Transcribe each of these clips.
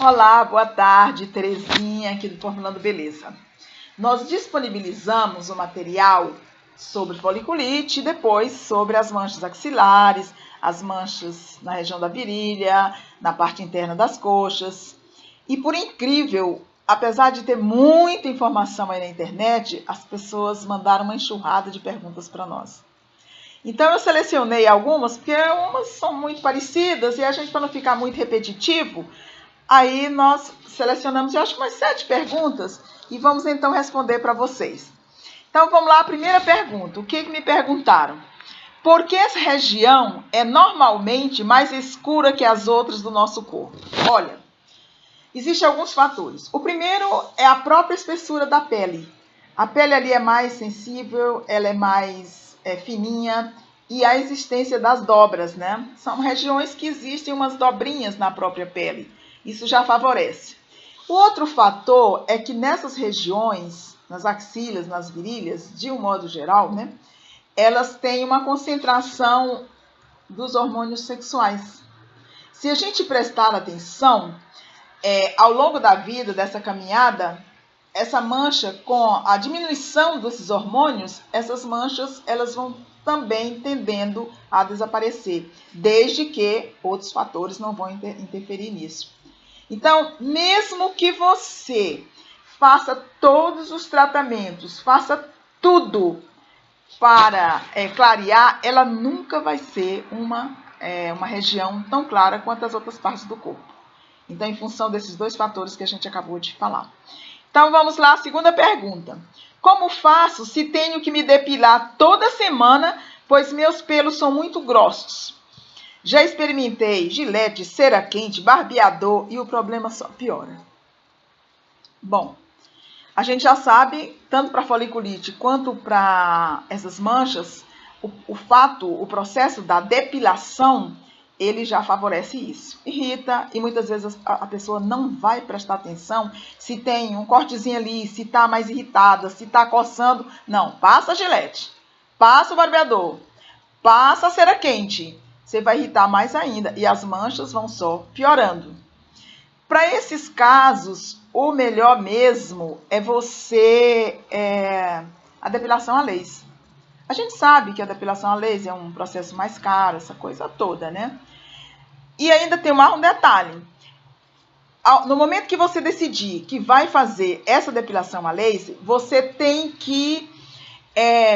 Olá, boa tarde, Terezinha, aqui do Formulando Beleza. Nós disponibilizamos o material sobre foliculite e depois sobre as manchas axilares, as manchas na região da virilha, na parte interna das coxas. E por incrível, apesar de ter muita informação aí na internet, as pessoas mandaram uma enxurrada de perguntas para nós. Então eu selecionei algumas, porque umas são muito parecidas e a gente, para não ficar muito repetitivo, aí nós selecionamos, eu acho que umas 7 perguntas e vamos então responder para vocês. Então vamos lá, a primeira pergunta. O que me perguntaram? Por que essa região é normalmente mais escura que as outras do nosso corpo? Olha, existem alguns fatores. O primeiro é a própria espessura da pele. A pele ali é mais sensível, ela é mais fininha e a existência das dobras, né? São regiões que existem umas dobrinhas na própria pele. Isso já favorece. O outro fator é que nessas regiões, nas axilas, nas virilhas, de um modo geral, né, elas têm uma concentração dos hormônios sexuais. Se a gente prestar atenção, ao longo da vida, dessa caminhada, essa mancha, com a diminuição desses hormônios, essas manchas elas vão também tendendo a desaparecer, desde que outros fatores não vão interferir nisso. Então, mesmo que você faça todos os tratamentos, faça tudo para clarear, ela nunca vai ser uma região tão clara quanto as outras partes do corpo. Então, em função desses 2 fatores que a gente acabou de falar. Então, vamos lá, a segunda pergunta. Como faço se tenho que me depilar toda semana, pois meus pelos são muito grossos? Já experimentei gilete, cera quente, barbeador e o problema só piora. Bom, a gente já sabe, tanto para foliculite quanto para essas manchas, o processo da depilação, ele já favorece isso. Irrita e muitas vezes a pessoa não vai prestar atenção se tem um cortezinho ali, se está mais irritada, se está coçando. Não, passa gilete, passa o barbeador, passa a cera quente. Você vai irritar mais ainda e as manchas vão só piorando. Para esses casos, o melhor mesmo é a depilação a laser. A gente sabe que a depilação a laser é um processo mais caro, essa coisa toda, né? E ainda tem um detalhe. No momento que você decidir que vai fazer essa depilação a laser, você tem que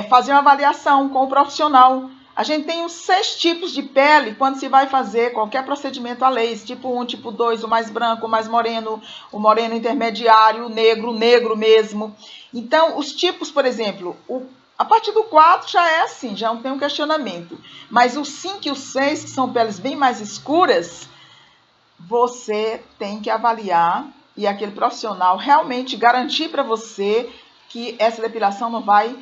fazer uma avaliação com o profissional. A gente tem uns 6 tipos de pele quando se vai fazer qualquer procedimento a laser. Tipo 1, tipo 2, o mais branco, o mais moreno, o moreno intermediário, o negro mesmo. Então, os tipos, por exemplo, a partir do 4 já é assim, já não tem um questionamento. Mas o 5 e o 6, que são peles bem mais escuras, você tem que avaliar e aquele profissional realmente garantir para você que essa depilação não vai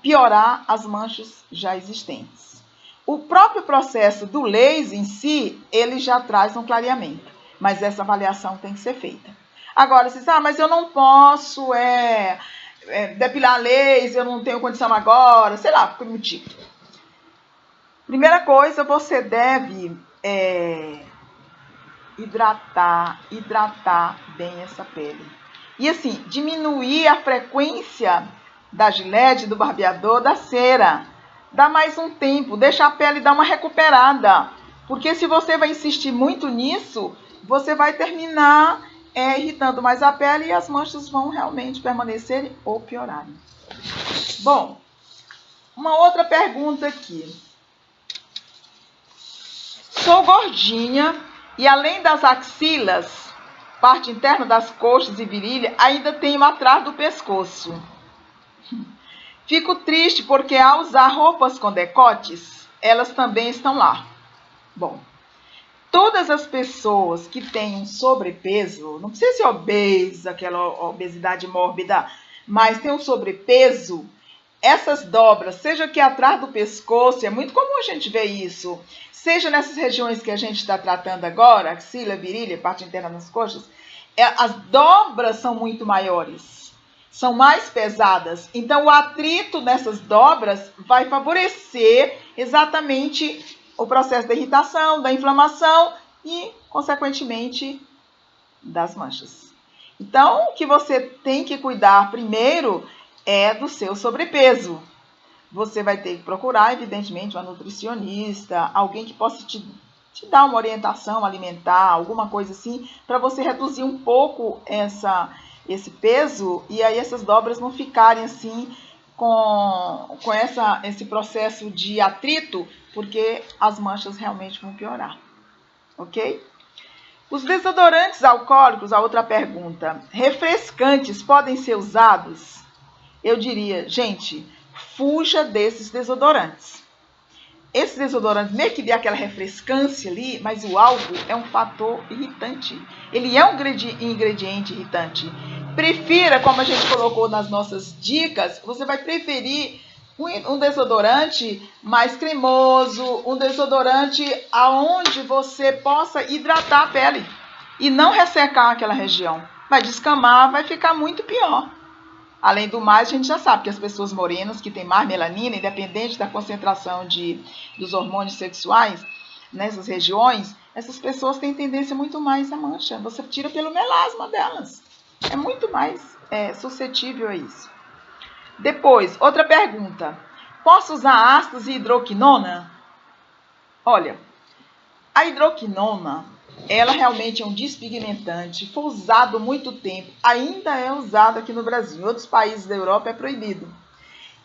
piorar as manchas já existentes. O próprio processo do laser em si, ele já traz um clareamento, mas essa avaliação tem que ser feita. Agora, você diz, mas eu não posso depilar laser, eu não tenho condição agora, sei lá, por que motivo. Primeira coisa, você deve hidratar bem essa pele. E assim, diminuir a frequência da gilete, do barbeador, da cera. Dá mais um tempo, deixa a pele dar uma recuperada. Porque se você vai insistir muito nisso, você vai terminar irritando mais a pele e as manchas vão realmente permanecerem ou piorarem. Bom, uma outra pergunta aqui. Sou gordinha e além das axilas, parte interna das coxas e virilha, ainda tenho atrás do pescoço. Fico triste porque ao usar roupas com decotes, elas também estão lá. Bom, todas as pessoas que têm um sobrepeso, não precisa ser obesa, aquela obesidade mórbida, mas tem um sobrepeso, essas dobras, seja aqui atrás do pescoço, é muito comum a gente ver isso, seja nessas regiões que a gente está tratando agora, axila, virilha, parte interna das coxas, as dobras são muito maiores. São mais pesadas. Então, o atrito nessas dobras vai favorecer exatamente o processo da irritação, da inflamação e, consequentemente, das manchas. Então, o que você tem que cuidar primeiro é do seu sobrepeso. Você vai ter que procurar, evidentemente, uma nutricionista, alguém que possa te dar uma orientação alimentar, alguma coisa assim, para você reduzir um pouco esse peso e aí essas dobras não ficarem assim com esse processo de atrito, porque as manchas realmente vão piorar, ok? Os desodorantes alcoólicos, a outra pergunta, refrescantes podem ser usados? Eu diria, gente, fuja desses desodorantes. Esses desodorantes, meio que dê aquela refrescância ali, mas o álcool é um fator irritante. Ele é um ingrediente irritante. Prefira, como a gente colocou nas nossas dicas, você vai preferir um desodorante mais cremoso, um desodorante aonde você possa hidratar a pele e não ressecar aquela região. Vai descamar, vai ficar muito pior. Além do mais, a gente já sabe que as pessoas morenas que têm mais melanina, independente da concentração dos hormônios sexuais nessas regiões, essas pessoas têm tendência muito mais à mancha. Você tira pelo melasma delas. É muito mais suscetível a isso. Depois, outra pergunta. Posso usar ácidos e hidroquinona? Olha, a hidroquinona, ela realmente é um despigmentante, foi usado há muito tempo, ainda é usado aqui no Brasil, em outros países da Europa é proibido.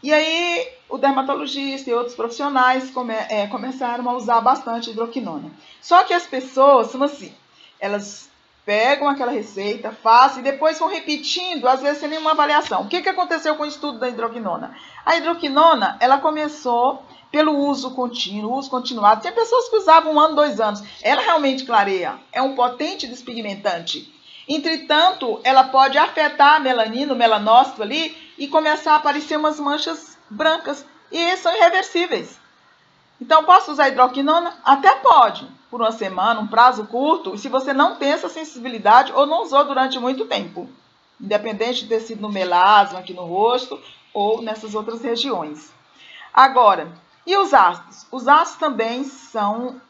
E aí o dermatologista e outros profissionais começaram a usar bastante hidroquinona. Só que as pessoas são assim, elas pegam aquela receita, fazem e depois vão repetindo, às vezes sem nenhuma avaliação. O que aconteceu com o estudo da hidroquinona? A hidroquinona, ela começou pelo uso contínuo, uso continuado. Tem pessoas que usavam 1 ano, 2 anos. Ela realmente clareia, é um potente despigmentante. Entretanto, ela pode afetar a melanina, o melanócito ali, e começar a aparecer umas manchas brancas. E são irreversíveis. Então, posso usar hidroquinona? Até pode, por 1 semana, um prazo curto, se você não tem essa sensibilidade ou não usou durante muito tempo. Independente de ter sido no melasma, aqui no rosto, ou nessas outras regiões. Agora, e os ácidos? Os ácidos também são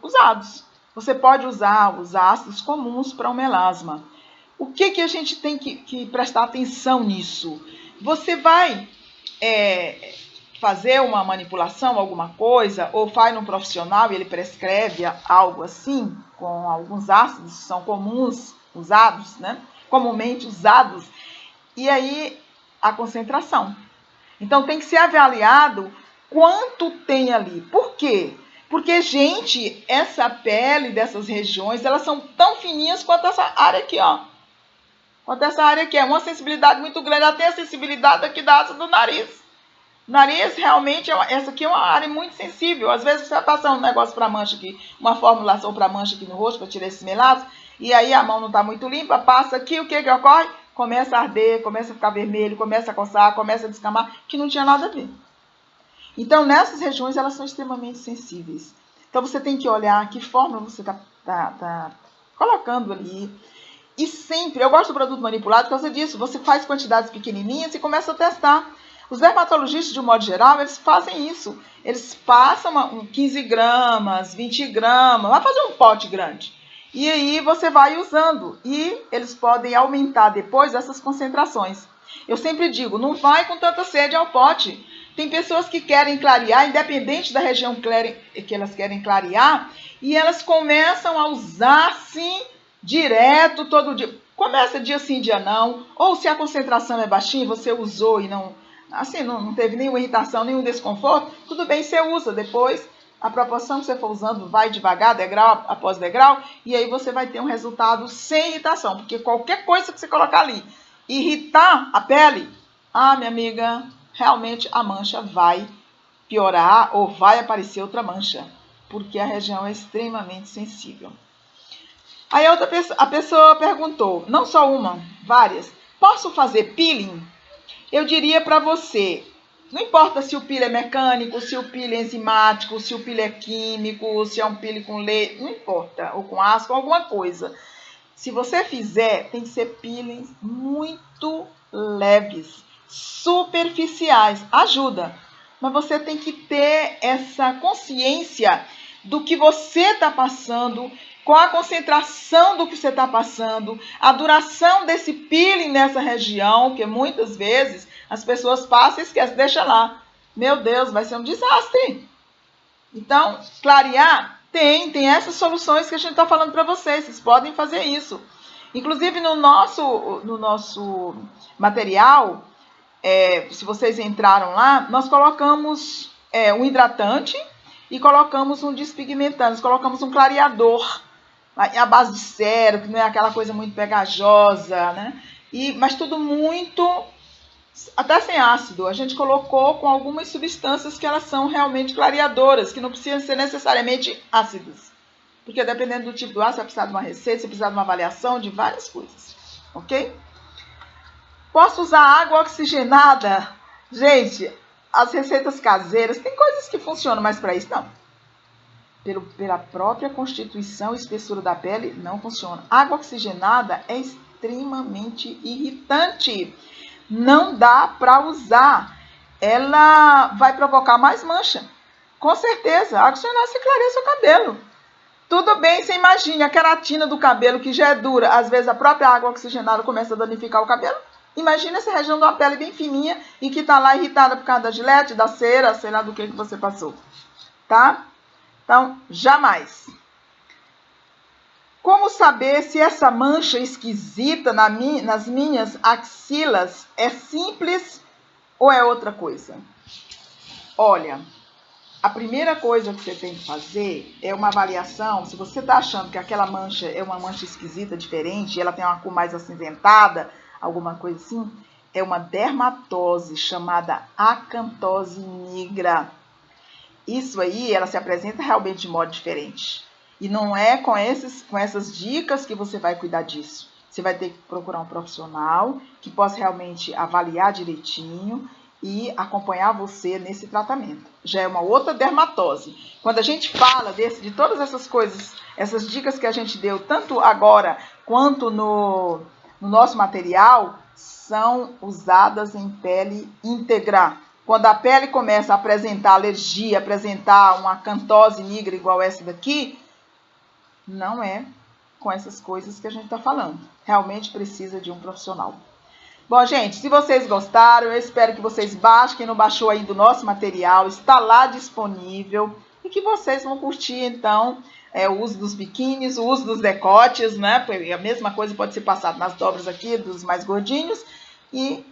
usados. Você pode usar os ácidos comuns para o melasma. O que a gente tem que prestar atenção nisso? Você vai fazer uma manipulação, alguma coisa, ou vai num profissional e ele prescreve algo assim, com alguns ácidos que são comuns, usados, né? Comumente usados, e aí a concentração. Então tem que ser avaliado quanto tem ali. Por quê? Porque, gente, essa pele dessas regiões, elas são tão fininhas quanto essa área aqui, ó. Quanto essa área aqui, é uma sensibilidade muito grande, até a sensibilidade aqui da asa do nariz. O nariz, realmente, essa aqui é uma área muito sensível. Às vezes você vai passar um negócio para mancha aqui, uma formulação para mancha aqui no rosto, para tirar esses melasmas, e aí a mão não está muito limpa, passa aqui, o que ocorre? Começa a arder, começa a ficar vermelho, começa a coçar, começa a descamar, que não tinha nada a ver. Então, nessas regiões, elas são extremamente sensíveis. Então, você tem que olhar que forma você está colocando ali. E sempre, eu gosto do produto manipulado por causa disso. Você faz quantidades pequenininhas e começa a testar. Os dermatologistas, de um modo geral, eles fazem isso. Eles passam 15 gramas, 20 gramas, vai fazer um pote grande. E aí você vai usando. E eles podem aumentar depois essas concentrações. Eu sempre digo, não vai com tanta sede ao pote. Tem pessoas que querem clarear, independente da região que elas querem clarear, e elas começam a usar, sim, direto, todo dia. Começa dia sim, dia não. Ou se a concentração é baixinha, você usou e não teve nenhuma irritação, nenhum desconforto, tudo bem, você usa. Depois, a proporção que você for usando vai devagar, degrau após degrau, e aí você vai ter um resultado sem irritação. Porque qualquer coisa que você colocar ali, irritar a pele, minha amiga, realmente a mancha vai piorar ou vai aparecer outra mancha, porque a região é extremamente sensível. Aí a pessoa perguntou, não só uma, várias, posso fazer peeling? Eu diria para você, não importa se o peeling é mecânico, se o peeling é enzimático, se o peeling é químico, se é um peeling com leite, não importa, ou com ácido, alguma coisa. Se você fizer, tem que ser peelings muito leves, superficiais, ajuda. Mas você tem que ter essa consciência do que você está passando qual a concentração do que você está passando, a duração desse peeling nessa região, que muitas vezes as pessoas passam e esquecem, deixa lá. Meu Deus, vai ser um desastre. Então, clarear, tem essas soluções que a gente está falando para vocês podem fazer isso. Inclusive, no nosso material, se vocês entraram lá, nós colocamos um hidratante e colocamos um despigmentante, colocamos um clareador à base de cero, que não é aquela coisa muito pegajosa, né? Mas tudo muito, até sem ácido. A gente colocou com algumas substâncias que elas são realmente clareadoras, que não precisam ser necessariamente ácidas. Porque dependendo do tipo do ácido, você vai precisar de uma receita, você precisa de uma avaliação, de várias coisas. Ok? Posso usar água oxigenada? Gente, as receitas caseiras, tem coisas que funcionam, mas para isso não. Pela própria constituição e espessura da pele, não funciona. Água oxigenada é extremamente irritante. Não dá para usar. Ela vai provocar mais mancha. Com certeza, a água oxigenada se clareia seu cabelo. Tudo bem, você imagine a queratina do cabelo, que já é dura. Às vezes a própria água oxigenada começa a danificar o cabelo. Imagina essa região de uma pele bem fininha e que está lá irritada por causa da gilete, da cera, sei lá do que você passou. Tá? Então, jamais. Como saber se essa mancha esquisita nas minhas axilas é simples ou é outra coisa? Olha, a primeira coisa que você tem que fazer é uma avaliação. Se você está achando que aquela mancha é uma mancha esquisita, diferente, ela tem uma cor mais acinzentada, alguma coisa assim, é uma dermatose chamada acantose nigra. Isso aí, ela se apresenta realmente de modo diferente. E não é com essas dicas que você vai cuidar disso. Você vai ter que procurar um profissional que possa realmente avaliar direitinho e acompanhar você nesse tratamento. Já é uma outra dermatose. Quando a gente fala de todas essas coisas, essas dicas que a gente deu, tanto agora quanto no nosso material, são usadas em pele íntegra. Quando a pele começa a apresentar alergia, apresentar uma acantose nigra igual essa daqui, não é com essas coisas que a gente está falando. Realmente precisa de um profissional. Bom, gente, se vocês gostaram, eu espero que vocês baixem. Quem não baixou ainda o nosso material, está lá disponível. E que vocês vão curtir, então, o uso dos biquínis, o uso dos decotes, né? A mesma coisa pode ser passada nas dobras aqui, dos mais gordinhos. E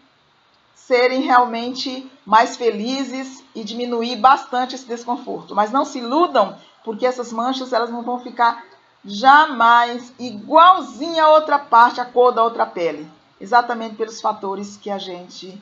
serem realmente mais felizes e diminuir bastante esse desconforto. Mas não se iludam, porque essas manchas elas não vão ficar jamais igualzinha a outra parte, a cor da outra pele. Exatamente pelos fatores que a gente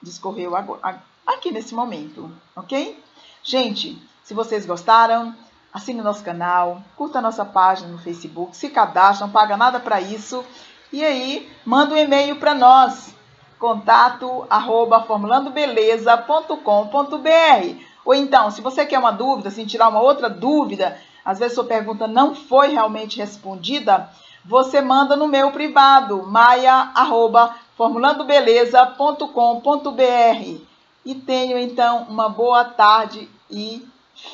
discorreu agora, aqui nesse momento, ok? Gente, se vocês gostaram, assine nosso canal, curta a nossa página no Facebook, se cadastre, não paga nada para isso. E aí, manda um e-mail para nós, contato@formulandobeleza.com.br. Ou então, se você quer uma dúvida, se tirar uma outra dúvida, às vezes sua pergunta não foi realmente respondida, você manda no meu privado, maia@formulandobeleza.com.br. E tenham então uma boa tarde e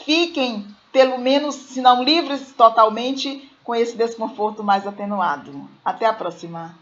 fiquem, pelo menos, se não livres totalmente, com esse desconforto mais atenuado. Até a próxima!